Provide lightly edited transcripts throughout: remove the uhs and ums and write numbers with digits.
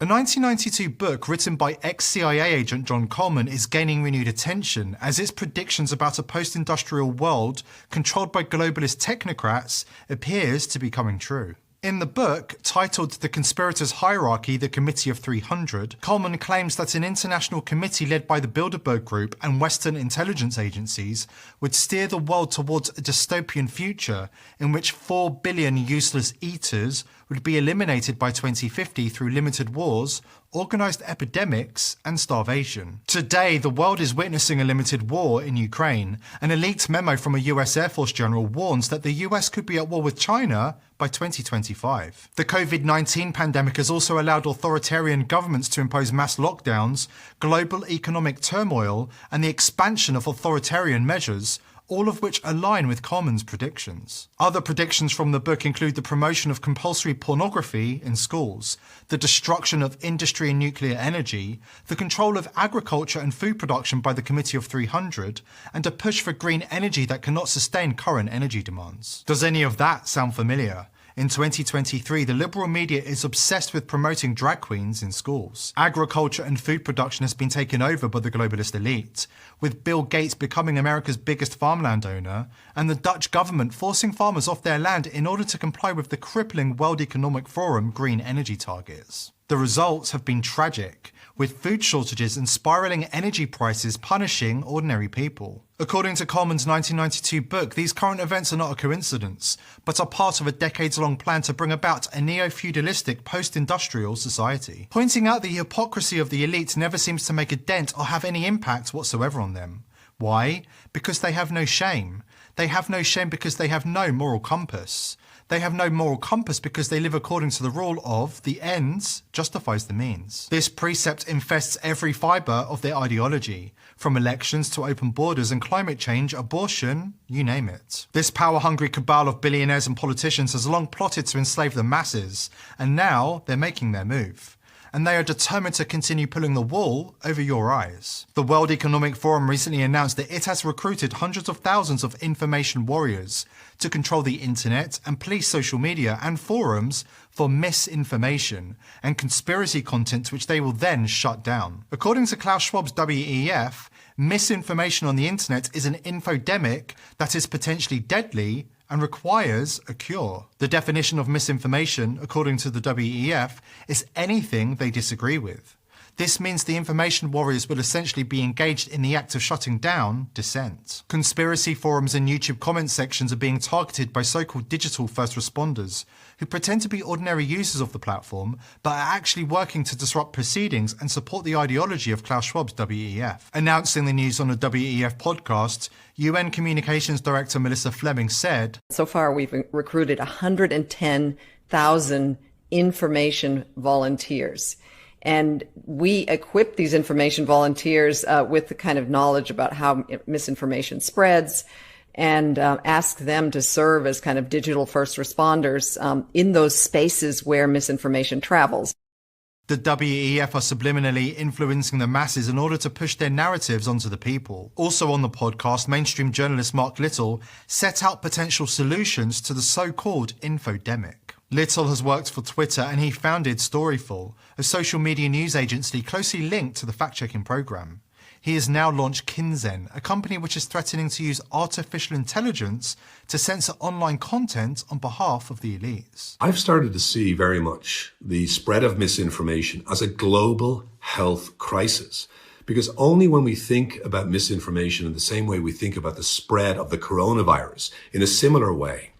A 1992 book written by ex-CIA agent John Coleman is gaining renewed attention as its predictions about a post-industrial world controlled by globalist technocrats appears to be coming true. In the book, titled The Conspirators' Hierarchy, The Committee of 300, Coleman claims that an international committee led by the Bilderberg Group and Western intelligence agencies would steer the world towards a dystopian future in which 4 billion useless eaters would be eliminated by 2050 through limited wars, organised epidemics and starvation. Today, the world is witnessing a limited war in Ukraine. An elite memo from a US Air Force general warns that the US could be at war with China by 2025. The COVID-19 pandemic has also allowed authoritarian governments to impose mass lockdowns, global economic turmoil, and the expansion of authoritarian measures, all of which align with Coleman's predictions. Other predictions from the book include the promotion of compulsory pornography in schools, the destruction of industry and nuclear energy, the control of agriculture and food production by the Committee of 300, and a push for green energy that cannot sustain current energy demands. Does any of that sound familiar? In 2023, the liberal media is obsessed with promoting drag queens in schools. Agriculture and food production has been taken over by the globalist elite, with Bill Gates becoming America's biggest farmland owner, and the Dutch government forcing farmers off their land in order to comply with the crippling World Economic Forum green energy targets. The results have been tragic, with food shortages and spiraling energy prices punishing ordinary people. According to Coleman's 1992 book, these current events are not a coincidence, but are part of a decades-long plan to bring about a neo-feudalistic post-industrial society. Pointing out the hypocrisy of the elite never seems to make a dent or have any impact whatsoever on them. Why? Because they have no shame. They have no shame because they have no moral compass. They have no moral compass because they live according to the rule of the ends justifies the means. This precept infests every fibre of their ideology, from elections to open borders and climate change, abortion, you name it. This power-hungry cabal of billionaires and politicians has long plotted to enslave the masses, and now they're making their move. And they are determined to continue pulling the wool over your eyes. The World Economic Forum recently announced that it has recruited hundreds of thousands of information warriors to control the internet and police social media and forums for misinformation and conspiracy content which they will then shut down. According to Klaus Schwab's WEF, misinformation on the internet is an infodemic that is potentially deadly and requires a cure. The definition of misinformation, according to the WEF, is anything they disagree with. This means the information warriors will essentially be engaged in the act of shutting down dissent. Conspiracy forums and YouTube comment sections are being targeted by so-called digital first responders, who pretend to be ordinary users of the platform, but are actually working to disrupt proceedings and support the ideology of Klaus Schwab's WEF. Announcing the news on a WEF podcast, UN Communications Director Melissa Fleming said, "So far we've recruited 110,000 information volunteers. And we equip these information volunteers with the kind of knowledge about how misinformation spreads and ask them to serve as kind of digital first responders in those spaces where misinformation travels." The WEF are subliminally influencing the masses in order to push their narratives onto the people. Also on the podcast, mainstream journalist Mark Little set out potential solutions to the so-called infodemic. Little has worked for Twitter and he founded Storyful, a social media news agency closely linked to the fact-checking program. He has now launched Kinzen, a company which is threatening to use artificial intelligence to censor online content on behalf of the elites. I've started to see very much the spread of misinformation as a global health crisis, because only when we think about misinformation in the same way we think about the spread of the coronavirus in a similar way,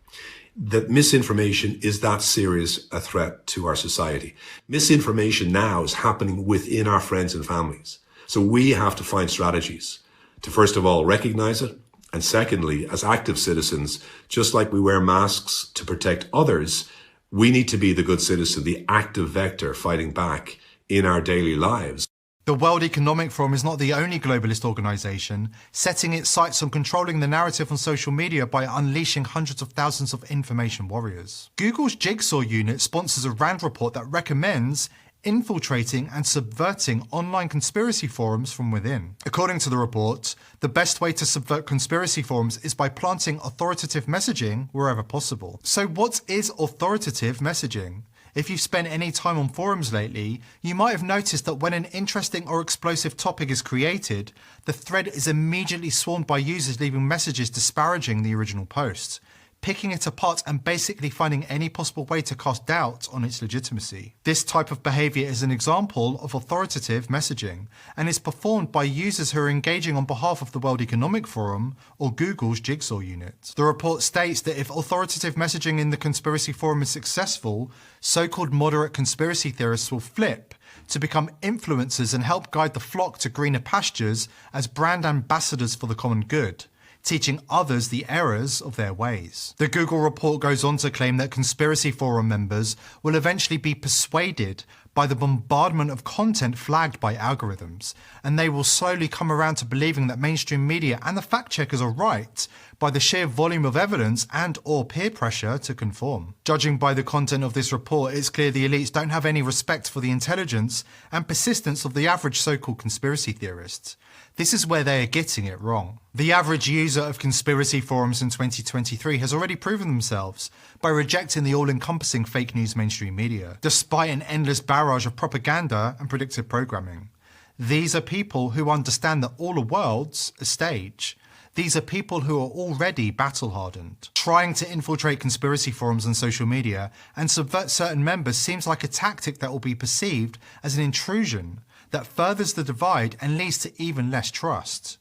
that misinformation is that serious a threat to our society. Misinformation now is happening within our friends and families. So we have to find strategies to, first of all, recognize it. And secondly, as active citizens, just like we wear masks to protect others, we need to be the good citizen, the active vector fighting back in our daily lives. The World Economic Forum is not the only globalist organisation setting its sights on controlling the narrative on social media by unleashing hundreds of thousands of information warriors. Google's Jigsaw unit sponsors a RAND report that recommends infiltrating and subverting online conspiracy forums from within. According to the report, the best way to subvert conspiracy forums is by planting authoritative messaging wherever possible. So what is authoritative messaging? If you've spent any time on forums lately, you might have noticed that when an interesting or explosive topic is created, the thread is immediately swarmed by users leaving messages disparaging the original post, picking it apart and basically finding any possible way to cast doubt on its legitimacy. This type of behavior is an example of authoritative messaging and is performed by users who are engaging on behalf of the World Economic Forum or Google's Jigsaw unit. The report states that if authoritative messaging in the conspiracy forum is successful, so-called moderate conspiracy theorists will flip to become influencers and help guide the flock to greener pastures as brand ambassadors for the common good, teaching others the errors of their ways. The Google report goes on to claim that conspiracy forum members will eventually be persuaded by the bombardment of content flagged by algorithms, and they will slowly come around to believing that mainstream media and the fact checkers are right by the sheer volume of evidence and or peer pressure to conform. Judging by the content of this report, it's clear the elites don't have any respect for the intelligence and persistence of the average so-called conspiracy theorists. This is where they are getting it wrong. The average user of conspiracy forums in 2023 has already proven themselves by rejecting the all-encompassing fake news mainstream media, despite an endless barrage of propaganda and predictive programming. These are people who understand that all the world's a stage. These are people who are already battle-hardened. Trying to infiltrate conspiracy forums on social media and subvert certain members seems like a tactic that will be perceived as an intrusion that furthers the divide and leads to even less trust.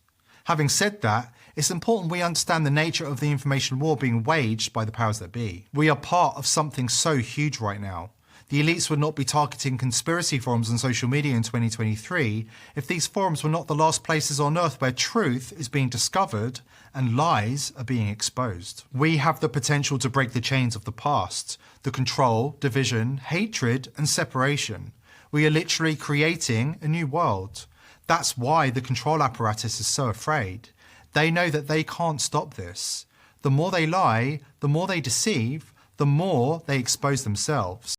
Having said that, it's important we understand the nature of the information war being waged by the powers that be. We are part of something so huge right now. The elites would not be targeting conspiracy forums on social media in 2023 if these forums were not the last places on earth where truth is being discovered and lies are being exposed. We have the potential to break the chains of the past, the control, division, hatred, and separation. We are literally creating a new world. That's why the control apparatus is so afraid. They know that they can't stop this. The more they lie, the more they deceive, the more they expose themselves.